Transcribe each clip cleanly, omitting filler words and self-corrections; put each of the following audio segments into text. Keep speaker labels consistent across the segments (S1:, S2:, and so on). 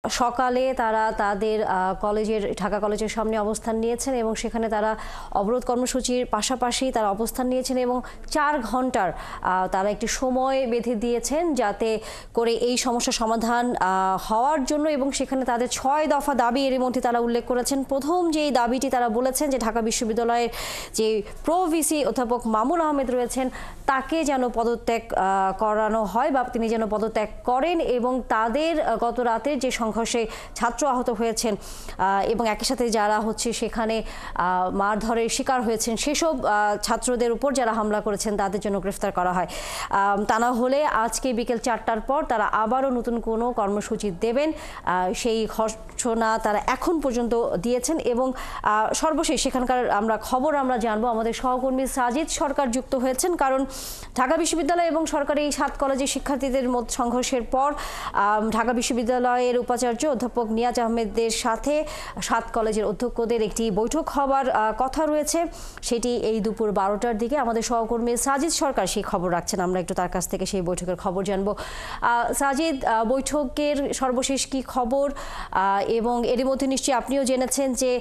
S1: সকালে তারা তাদের ঢাকা কলেজের সামনে অবস্থান নিয়েছেন এবং সেখানে তারা অবরোধ কর্মসূচির পাশাপাশি তারা অবস্থান নিয়েছেন এবং ৪ ঘন্টার তারা একটি সময় বেঁধে দিয়েছেন যাতে করে এই সমস্যা সমাধান হওয়ার জন্য, এবং সেখানে তাদের ৬ দফা দাবি এর মধ্যে তারা উল্লেখ করেছেন। প্রথম যেই দাবিটি তারা বলেছেন যে ঢাকা বিশ্ববিদ্যালয়ের যে প্রো ভিসি অধ্যাপক মামুন আহমেদ রয়েছেন তাকে যেন পদত্যাগ করানো হয় বা তিনি যেন পদত্যাগ করেন, এবং তাদের গত রাতের যে সংঘর্ষে ছাত্র আহত হয়েছেন এবং একই সাথে যারা সেখানে মারধরের শিকার হয়েছেন সেসব ছাত্রদের উপর যারা হামলা করেছেন তাদের জন্য গ্রেফতার করা হয়। তা না হলে আজকে বিকেল ৪টার পর তারা আবারও নতুন কোনো কর্মসূচি দেবেন, সেই ঘোষণা তারা এখন পর্যন্ত দিয়েছেন। এবং সর্বশেষ সেখানকার খবর আমরা জানবো, আমাদের সহকর্মী সাজিদ সরকার যুক্ত হয়েছেন, কারণ ঢাকা বিশ্ববিদ্যালয় এবং সরকারি ৭ কলেজের শিক্ষার্থীদের মধ্যে সংঘর্ষের পর ঢাকা বিশ্ববিদ্যালয়ের উপাচার্য অধ্যাপক নিয়াজ আহমেদের সাথে ৭ কলেজের অধ্যক্ষদের একটি বৈঠক হবার কথা রয়েছে। সেটি এই দুপুর ১২টার দিকে। আমাদের সহকর্মী সাজিদ সরকার সেই খবর রাখছেন, আমরা একটু তার কাছ থেকে সেই বৈঠকের খবর জানবো। সাজিদ, বৈঠকের সর্বশেষ কি খবর? এবং এর মধ্যে নিশ্চয়ই আপনিও জেনেছেন যে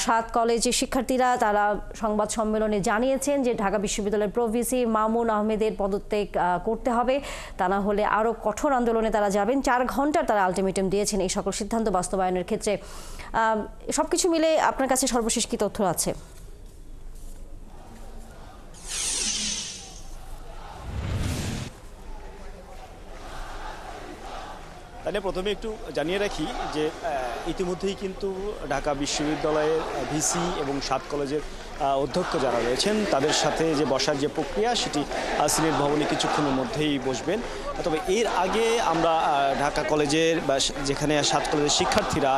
S1: ৭ কলেজের শিক্ষার্থীরা তারা সংবাদ সম্মেলনে জানিয়েছেন যে ঢাকা বিশ্ববিদ্যালয়ের প্রো ভিসি মামুন আহমেদের পদত্যাগ করতে হবে, তা না হলে আরও কঠোর আন্দোলনে তারা যাবেন। ৪ ঘন্টার তারা আলটিমেটাম দিয়েছেন এই সকল সিদ্ধান্ত বাস্তবায়নের ক্ষেত্রে। সবকিছু মিলে আপনার কাছে সর্বশেষ কি তথ্য আছে?
S2: তাহলে প্রথমে একটু জানিয়ে রাখি যে ইতিমধ্যেই কিন্তু ঢাকা বিশ্ববিদ্যালয়ের ভিসি এবং ৭ কলেজের অধ্যক্ষ যারা রয়েছেন তাদের সাথে যে বসার যে প্রক্রিয়া সেটি সিনেট ভবনে কিছুক্ষণের মধ্যেই বসবেন। তবে এর আগে আমরা ঢাকা কলেজের বা যেখানে ৭ কলেজের শিক্ষার্থীরা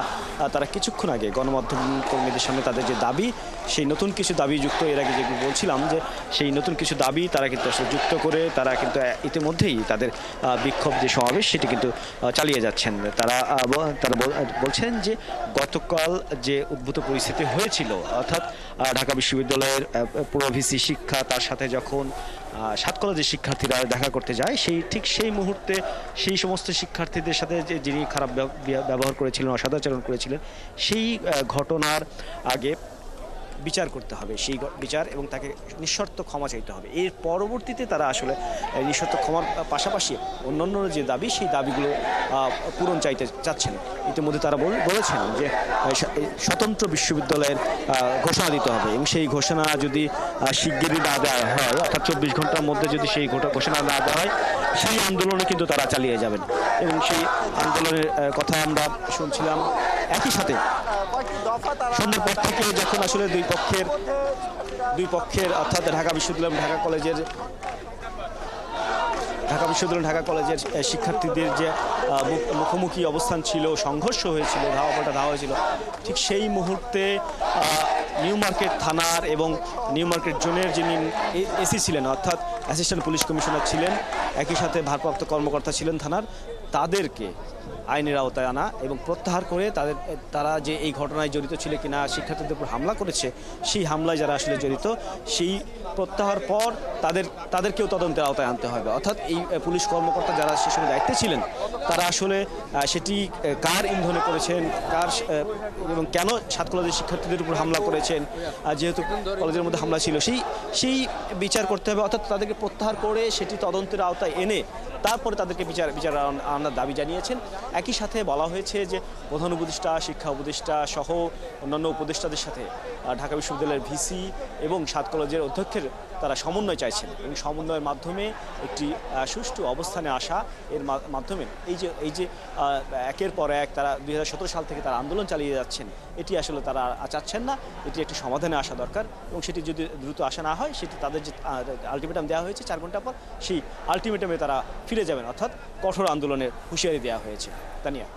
S2: তারা কিছুক্ষণ আগে গণমাধ্যম কর্মীদের সামনে তাদের যে দাবি, সেই নতুন কিছু দাবি যুক্ত, এর আগে যেগুলো বলছিলাম যে সেই নতুন কিছু দাবি তারা কিন্তু আসলে যুক্ত করে তারা কিন্তু ইতিমধ্যেই তাদের বিক্ষোভ যে সমাবেশ সেটি কিন্তু চালিয়ে যাচ্ছেন। তারা বলছেন যে গতকাল যে উদ্ভূত পরিস্থিতি হয়েছিল, অর্থাৎ ঢাকা বিশ্ববিদ্যালয়ের পুরো ভিসি শিক্ষা তার সাথে যখন ৭ কলেজের শিক্ষার্থীরা দেখা করতে যায়, ঠিক সেই মুহূর্তে সেই সমস্ত শিক্ষার্থীদের সাথে যে যিনি খারাপ ব্যবহার করেছিলেন, অসদাচরণ করেছিলেন, সেই ঘটনার আগে বিচার করতে হবে, সেই বিচার, এবং তাকে নিঃশর্ত ক্ষমা চাইতে হবে। এর পরবর্তীতে তারা আসলে নিঃশর্ত ক্ষমার পাশাপাশি অন্যান্য যে দাবি সেই দাবিগুলো পূরণ চাইতে চাচ্ছেন। ইতিমধ্যে তারা বলেছেন যে স্বতন্ত্র বিশ্ববিদ্যালয়ের ঘোষণা দিতে হবে, এবং সেই ঘোষণা যদি শিগগিরই না দেওয়া হয়, অর্থাৎ ২৪ ঘন্টার মধ্যে যদি সেই ঘোষণা না দেওয়া হয়, সেই আন্দোলনে কিন্তু তারা চালিয়ে যাবেন। এবং সেই আন্দোলনের কথা আমরা শুনছিলাম। একই সাথে সন্ধ্যার পর থেকে যখন আসলে দুই পক্ষের অর্থাৎ ঢাকা বিশ্ববিদ্যালয় ঢাকা কলেজের শিক্ষার্থীদের যে মুখোমুখি অবস্থান ছিল, সংঘর্ষ হয়েছিল, ধাওয়া হয়েছিল, ঠিক সেই মুহূর্তে নিউ মার্কেট থানার এবং নিউ মার্কেট জোনের যিনি এসি ছিলেন, অর্থাৎ অ্যাসিস্ট্যান্ট পুলিশ কমিশনার ছিলেন, একই সাথে ভারপ্রাপ্ত কর্মকর্তা ছিলেন থানার, তাদেরকে আইনের আওতায় আনা এবং প্রত্যাহার করে তারা যে এই ঘটনায় জড়িত ছিল কিনা, শিক্ষার্থীদের উপর হামলা করেছে, সেই হামলায় যারা আসলে জড়িত, সেই প্রত্যাহার পর তাদেরকেও তদন্তের আওতায় আনতে হবে। অর্থাৎ এই পুলিশ কর্মকর্তা যারা সে সময় দায়িত্বে ছিলেন তারা আসলে সেটি কার ইন্ধনে করেছেন, এবং কেন ৭ কলেজের শিক্ষার্থীদের উপর হামলা করেছেন, যেহেতু কলেজের মধ্যে হামলা ছিল, সেই বিচার করতে হবে। অর্থাৎ তাদেরকে প্রত্যাহার করে সেটি তদন্তের আওতায় এনে তারপরে তাদেরকে বিচার আনার দাবি জানিয়েছেন। একই সাথে বলা হয়েছে যে প্রধান উপদেষ্টা, শিক্ষা উপদেষ্টা সহ অন্যান্য উপদেষ্টাদের সাথে ঢাকা বিশ্ববিদ্যালয়ের ভিসি এবং ৭ কলেজের অধ্যক্ষের তারা সমন্বয় চাইছেন, এবং সমন্বয়ের মাধ্যমে একটি সুষ্ঠু অবস্থানে আসা, এর মাধ্যমে এই যে একের পর এক তারা ২০১৭ সাল থেকে তারা আন্দোলন চালিয়ে যাচ্ছেন, এটি আসলে তারা চাচ্ছেন না, এটি একটি সমাধানে আসা দরকার। এবং সেটি যদি দ্রুত আসা না হয়, সেটি তাদের যে আলটিমেটাম দেওয়া হয়েছে ৪ ঘন্টা পর, সেই আলটিমেটামে তারা ফিরে যাবেন, অর্থাৎ কঠোর আন্দোলনের হুঁশিয়ারি দেওয়া হয়েছে। তানিয়া।